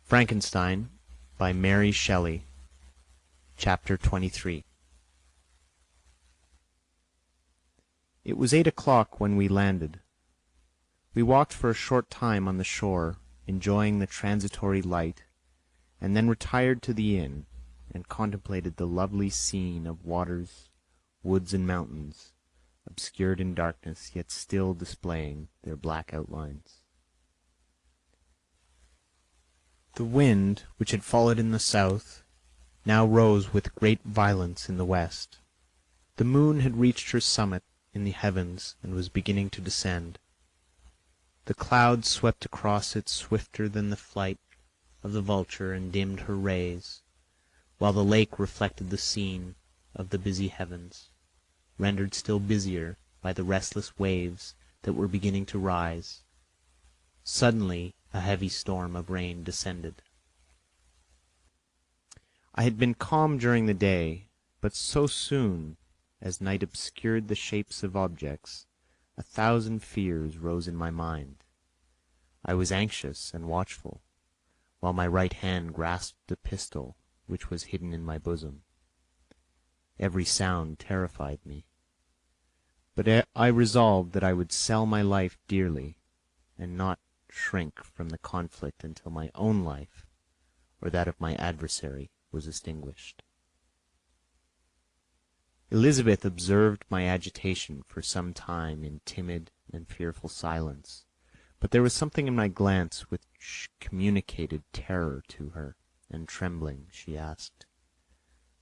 Frankenstein by Mary Shelley. Chapter 23. It was 8 o'clock when we landed. We walked for a short time on the shore, enjoying the transitory light, and then retired to the inn, and contemplated the lovely scene of waters, woods, and mountains, obscured in darkness, yet still displaying their black outlines. The wind, which had fallen in the south, now rose with great violence in the west. The moon had reached her summit in the heavens and was beginning to descend. The clouds swept across it swifter than the flight of the vulture and dimmed her rays, while the lake reflected the scene of the busy heavens, rendered still busier by the restless waves that were beginning to rise. Suddenly a heavy storm of rain descended. I had been calm during the day, but so soon as night obscured the shapes of objects, 1,000 fears rose in my mind. I was anxious and watchful, while my right hand grasped a pistol which was hidden in my bosom. Every sound terrified me, but I resolved that I would sell my life dearly, and not shrink from the conflict until my own life, or that of my adversary, was extinguished. Elizabeth observed my agitation for some time in timid and fearful silence, but there was something in my glance which communicated terror to her, and trembling, she asked,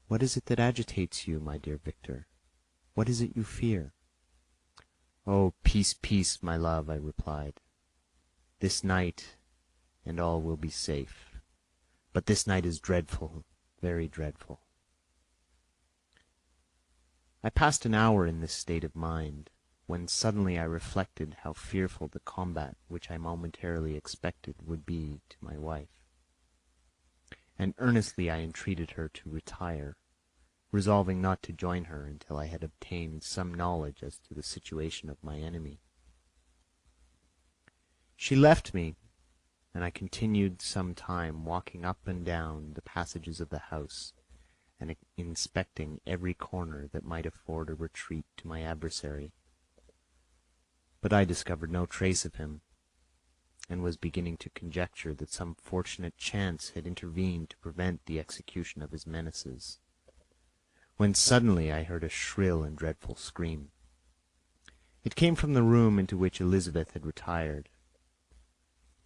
"What is it that agitates you, my dear Victor? What is it you fear?" "Oh, peace, peace, my love," I replied. "This night, and all will be safe. But this night is dreadful, very dreadful." I passed an hour in this state of mind, when suddenly I reflected how fearful the combat which I momentarily expected would be to my wife, and earnestly I entreated her to retire, resolving not to join her until I had obtained some knowledge as to the situation of my enemy. She left me, and I continued some time walking up and down the passages of the house, and inspecting every corner that might afford a retreat to my adversary. But I discovered no trace of him, and was beginning to conjecture that some fortunate chance had intervened to prevent the execution of his menaces, when suddenly I heard a shrill and dreadful scream. It came from the room into which Elizabeth had retired.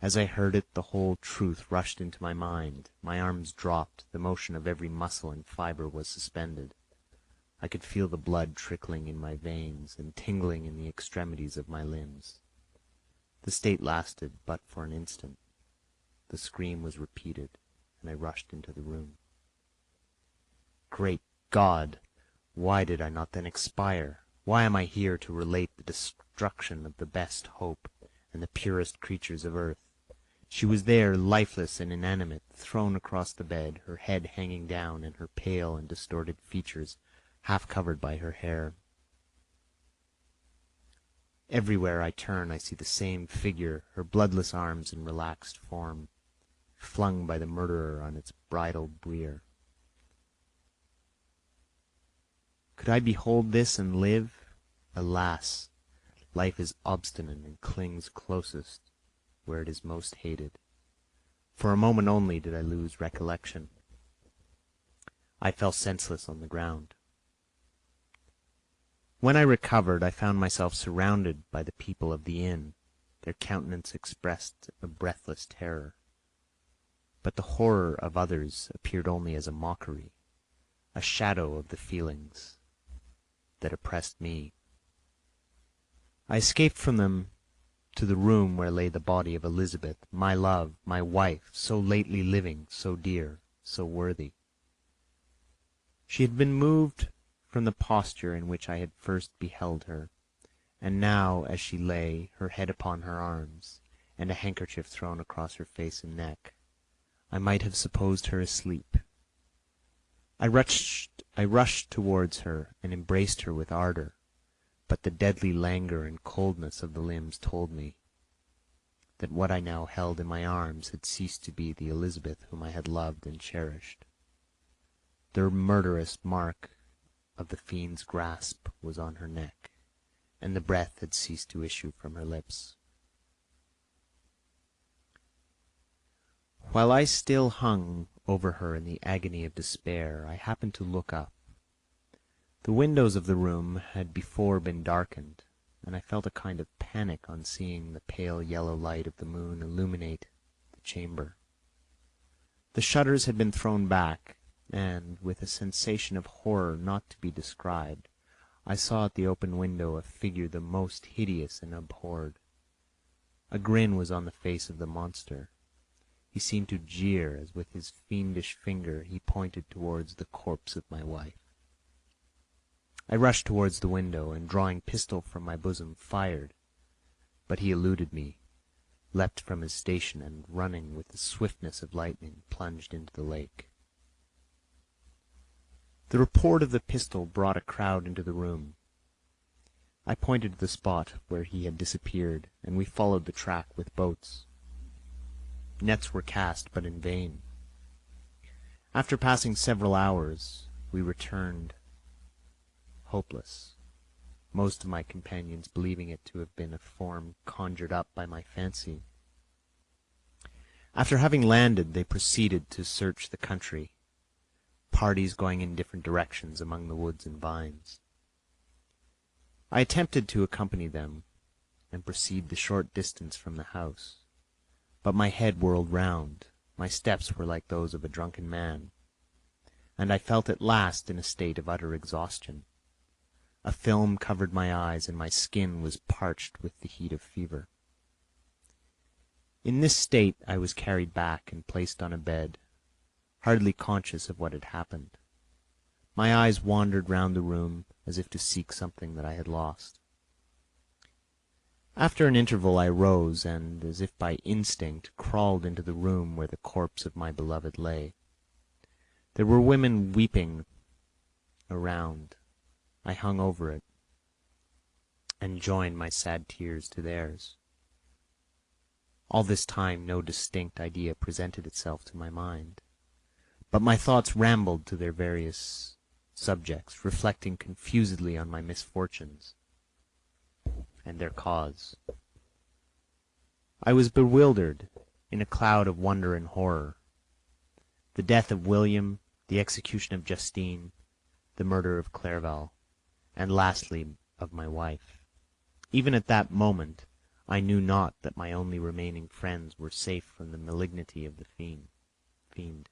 As I heard it, the whole truth rushed into my mind. My arms dropped, the motion of every muscle and fibre was suspended. I could feel the blood trickling in my veins and tingling in the extremities of my limbs. The state lasted but for an instant. The scream was repeated, and I rushed into the room. Great God! Why did I not then expire? Why am I here to relate the destruction of the best hope and the purest creatures of earth? She was there, lifeless and inanimate, thrown across the bed, her head hanging down, and her pale and distorted features half covered by her hair. Everywhere I turn I see the same figure, her bloodless arms and relaxed form, flung by the murderer on its bridal bier. Could I behold this and live? Alas! Life is obstinate and clings closest where it is most hated. For a moment only did I lose recollection. I fell senseless on the ground. When I recovered, I found myself surrounded by the people of the inn. Their countenance expressed a breathless terror. But the horror of others appeared only as a mockery, a shadow of the feelings that oppressed me. I escaped from them to the room where lay the body of Elizabeth, my love, my wife, so lately living, so dear, so worthy. She had been moved from the posture in which I had first beheld her, and now, as she lay, her head upon her arms, and a handkerchief thrown across her face and neck, I might have supposed her asleep. I rushed towards her and embraced her with ardor, but the deadly languor and coldness of the limbs told me that what I now held in my arms had ceased to be the Elizabeth whom I had loved and cherished. The murderous mark of the fiend's grasp was on her neck, and the breath had ceased to issue from her lips. While I still hung over her in the agony of despair, I happened to look up. The windows of the room had before been darkened, and I felt a kind of panic on seeing the pale yellow light of the moon illuminate the chamber. The shutters had been thrown back, and, with a sensation of horror not to be described, I saw at the open window a figure the most hideous and abhorred. A grin was on the face of the monster. He seemed to jeer as with his fiendish finger he pointed towards the corpse of my wife. I rushed towards the window, and drawing pistol from my bosom, fired, but he eluded me, leapt from his station, and running with the swiftness of lightning, plunged into the lake. The report of the pistol brought a crowd into the room. I pointed to the spot where he had disappeared, and we followed the track with boats. Nets were cast, but in vain. After passing several hours, we returned hopeless, most of my companions believing it to have been a form conjured up by my fancy. After having landed, they proceeded to search the country, parties going in different directions among the woods and vines. I attempted to accompany them, and proceed the short distance from the house, but my head whirled round, my steps were like those of a drunken man, and I felt at last in a state of utter exhaustion. A film covered my eyes, and my skin was parched with the heat of fever. In this state I was carried back and placed on a bed, hardly conscious of what had happened. My eyes wandered round the room as if to seek something that I had lost. After an interval I rose, and, as if by instinct, crawled into the room where the corpse of my beloved lay. There were women weeping around. I hung over it, and joined my sad tears to theirs. All this time no distinct idea presented itself to my mind, but my thoughts rambled to their various subjects, reflecting confusedly on my misfortunes and their cause. I was bewildered in a cloud of wonder and horror. The death of William, the execution of Justine, the murder of Clerval, and lastly of my wife. Even at that moment I knew not that my only remaining friends were safe from the malignity of the fiend.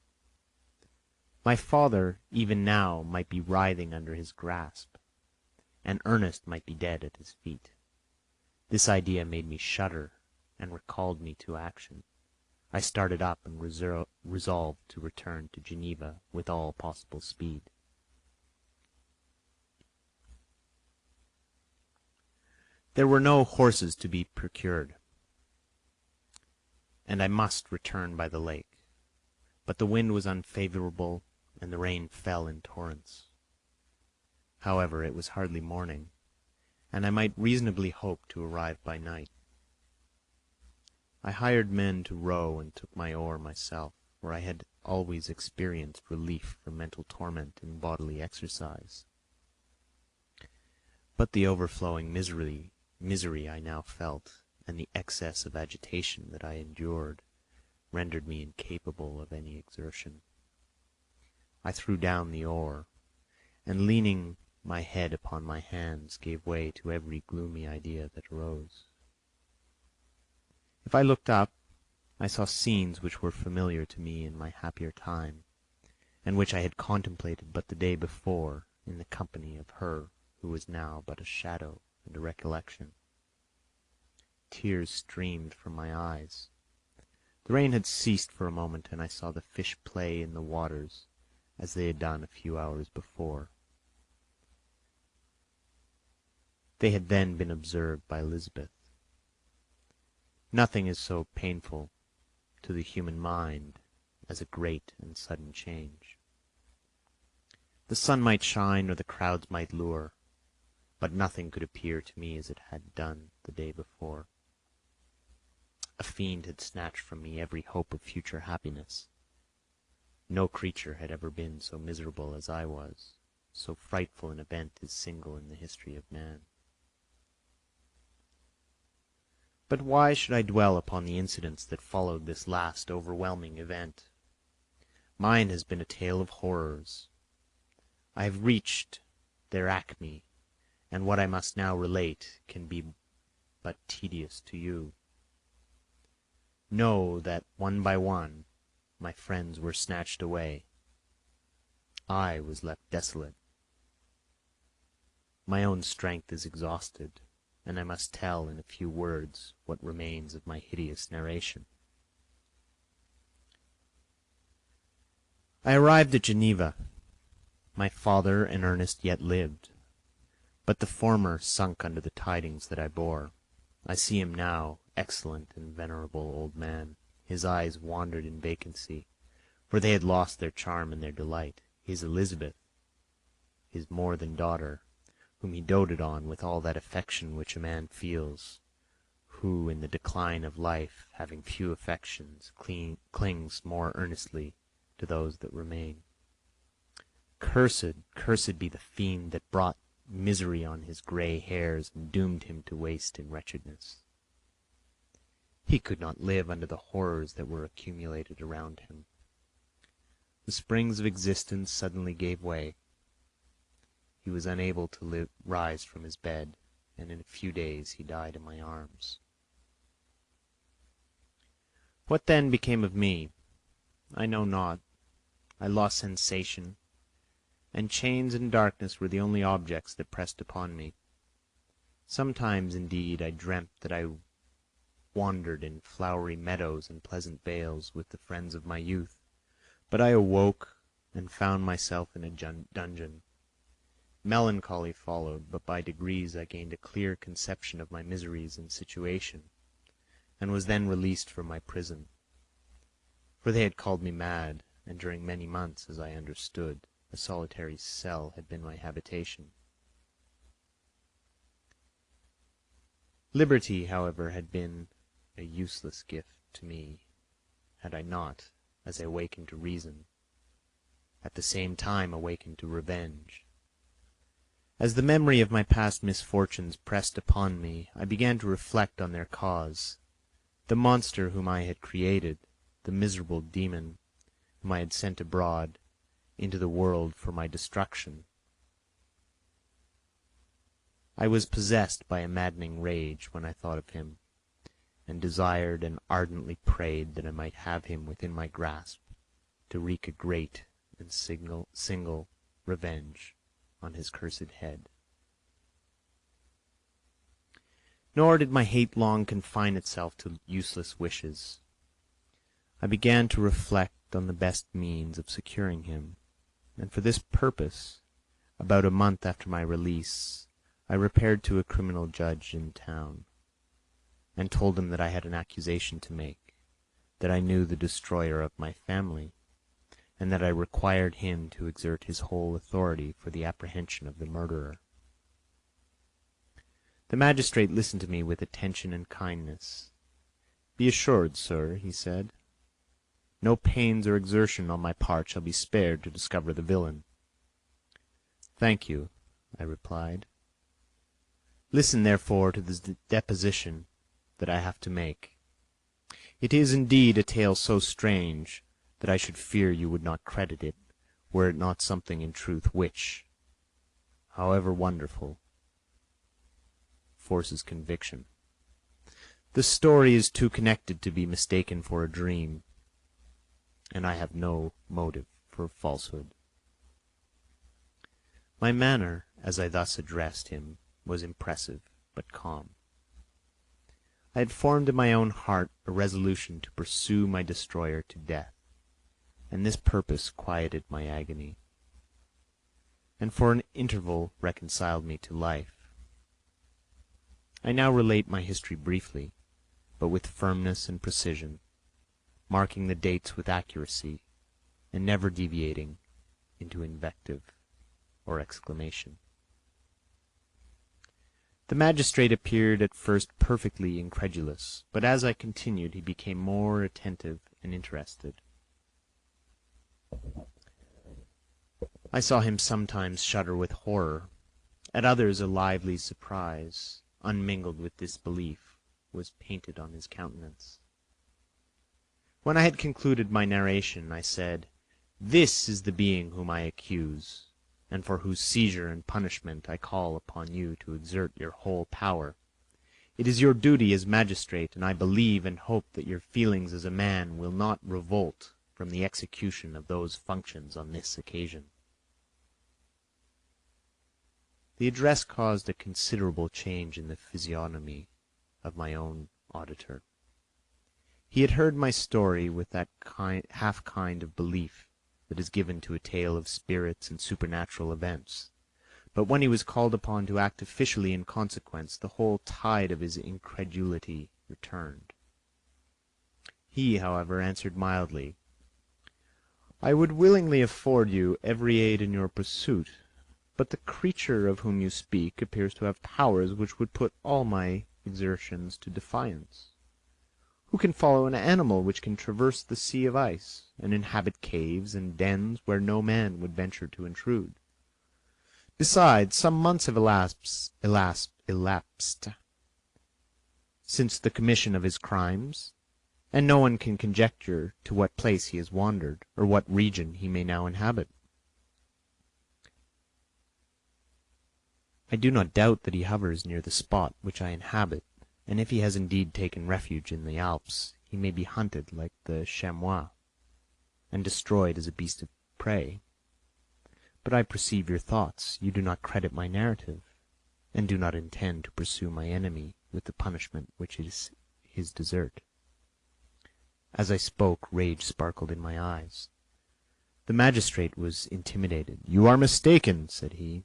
My father, even now, might be writhing under his grasp, and Ernest might be dead at his feet. This idea made me shudder, and recalled me to action. I started up, and resolved to return to Geneva with all possible speed. There were no horses to be procured, and I must return by the lake, but the wind was unfavourable, and the rain fell in torrents. However, it was hardly morning, and I might reasonably hope to arrive by night. I hired men to row, and took my oar myself, for I had always experienced relief from mental torment in bodily exercise. But the overflowing misery I now felt, and the excess of agitation that I endured, rendered me incapable of any exertion. I threw down the oar, and leaning my head upon my hands, gave way to every gloomy idea that arose. If I looked up, I saw scenes which were familiar to me in my happier time, and which I had contemplated but the day before in the company of her who was now but a shadow and a recollection. Tears streamed from my eyes. The rain had ceased for a moment, and I saw the fish play in the waters as they had done a few hours before. They had then been observed by Elizabeth. Nothing is so painful to the human mind as a great and sudden change. The sun might shine or the crowds might lure, but nothing could appear to me as it had done the day before. a fiend had snatched from me every hope of future happiness. No creature had ever been so miserable as I was. So frightful an event is single in the history of man. But why should I dwell upon the incidents that followed this last overwhelming event? Mine has been a tale of horrors. I have reached their acme, and what I must now relate can be but tedious to you. Know that one by one my friends were snatched away. I was left desolate. My own strength is exhausted, and I must tell in a few words what remains of my hideous narration. I arrived at Geneva. My father and Ernest yet lived, but the former sunk under the tidings that I bore. I see him now, excellent and venerable old man. His eyes wandered in vacancy, for they had lost their charm and their delight. His Elizabeth, his more than daughter, whom he doted on with all that affection which a man feels, who in the decline of life, having few affections, clings more earnestly to those that remain. Cursed be the fiend that brought misery on his grey hairs and doomed him to waste in wretchedness. He could not live under the horrors that were accumulated around him. The springs of existence suddenly gave way. He was unable to rise from his bed, and in a few days he died in my arms. What then became of me? I know not. I lost sensation, and chains and darkness were the only objects that pressed upon me. Sometimes, indeed, I dreamt that I wandered in flowery meadows and pleasant vales with the friends of my youth, but I awoke and found myself in a dungeon. Melancholy followed, but by degrees I gained a clear conception of my miseries and situation, and was then released from my prison. For they had called me mad, and during many months, as I understood, a solitary cell had been my habitation. Liberty, however, had been a useless gift to me, had I not, as I awakened to reason, at the same time awakened to revenge. As the memory of my past misfortunes pressed upon me, I began to reflect on their cause. The monster whom I had created, the miserable demon whom I had sent abroad into the world for my destruction. I was possessed by a maddening rage when I thought of him, and desired and ardently prayed that I might have him within my grasp to wreak a great and single revenge on his cursed head. Nor did my hate long confine itself to useless wishes. I began to reflect on the best means of securing him, and for this purpose, about a month after my release, I repaired to a criminal judge in town, and told him that I had an accusation to make, that I knew the destroyer of my family, and that I required him to exert his whole authority for the apprehension of the murderer. The magistrate listened to me with attention and kindness. "Be assured, sir," he said, "no pains or exertion on my part shall be spared to discover the villain." "Thank you," I replied. "Listen, therefore, to the deposition that I have to make. It is indeed a tale so strange that I should fear you would not credit it, were it not something in truth which, however wonderful, forces conviction. The story is too connected to be mistaken for a dream, and I have no motive for falsehood." My manner, as I thus addressed him, was impressive but calm. I had formed in my own heart a resolution to pursue my destroyer to death, and this purpose quieted my agony, and for an interval reconciled me to life. I now relate my history briefly, but with firmness and precision, marking the dates with accuracy, and never deviating into invective or exclamation. The magistrate appeared at first perfectly incredulous, but as I continued he became more attentive and interested. I saw him sometimes shudder with horror. At others a lively surprise, unmingled with disbelief, was painted on his countenance. When I had concluded my narration, I said, "This is the being whom I accuse, and for whose seizure and punishment I call upon you to exert your whole power. It is your duty as magistrate, and I believe and hope that your feelings as a man will not revolt from the execution of those functions on this occasion." The address caused a considerable change in the physiognomy of my own auditor. He had heard my story with that half kind of belief that is given to a tale of spirits and supernatural events, but when he was called upon to act officially in consequence, the whole tide of his incredulity returned. He, however, answered mildly, "I would willingly afford you every aid in your pursuit, but the creature of whom you speak appears to have powers which would put all my exertions to defiance. Who can follow an animal which can traverse the sea of ice, and inhabit caves and dens where no man would venture to intrude? Besides, some months have elapsed since the commission of his crimes, and no one can conjecture to what place he has wandered, or what region he may now inhabit. I do not doubt that he hovers near the spot which I inhabit, and if he has indeed taken refuge in the Alps, he may be hunted like the chamois, and destroyed as a beast of prey. But I perceive your thoughts. You do not credit my narrative, and do not intend to pursue my enemy with the punishment which is his desert." As I spoke, rage sparkled in my eyes. The magistrate was intimidated. "You are mistaken," said he.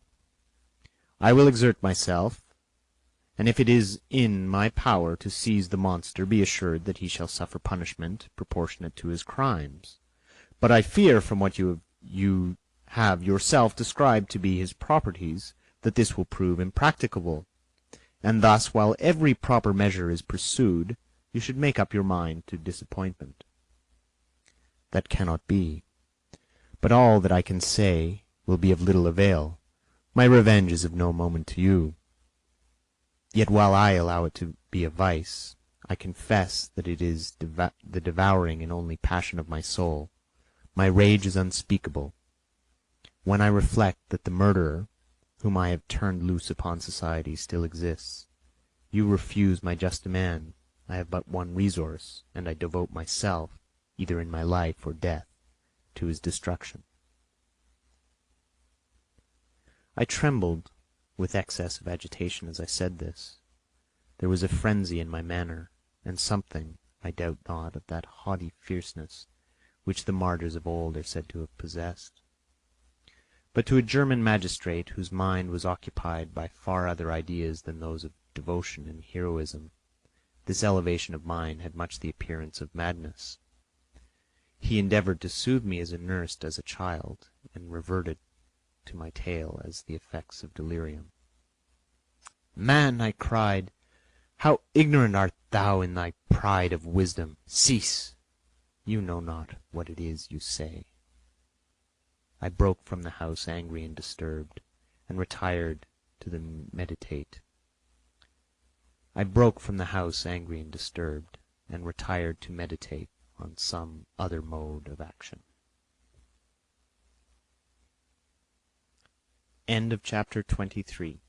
"I will exert myself, and if it is in my power to seize the monster, be assured that he shall suffer punishment proportionate to his crimes. But I fear, from what you have yourself described to be his properties, that this will prove impracticable, and thus, while every proper measure is pursued, you should make up your mind to disappointment." "That cannot be. But all that I can say will be of little avail. My revenge is of no moment to you. Yet while I allow it to be a vice, I confess that it is the devouring and only passion of my soul. My rage is unspeakable. When I reflect that the murderer, whom I have turned loose upon society, still exists, you refuse my just demand. I have but one resource, and I devote myself, either in my life or death, to his destruction." I trembled with excess of agitation as I said this. There was a frenzy in my manner, and something, I doubt not, of that haughty fierceness which the martyrs of old are said to have possessed. But to a German magistrate, whose mind was occupied by far other ideas than those of devotion and heroism, this elevation of mine had much the appearance of madness. He endeavored to soothe me as a nurse does a child, and reverted to my tale as the effects of delirium. "Man," I cried, "how ignorant art thou in thy pride of wisdom! Cease! You know not what it is you say." I broke from the house angry and disturbed, and retired to meditate on some other mode of action. End of chapter 23.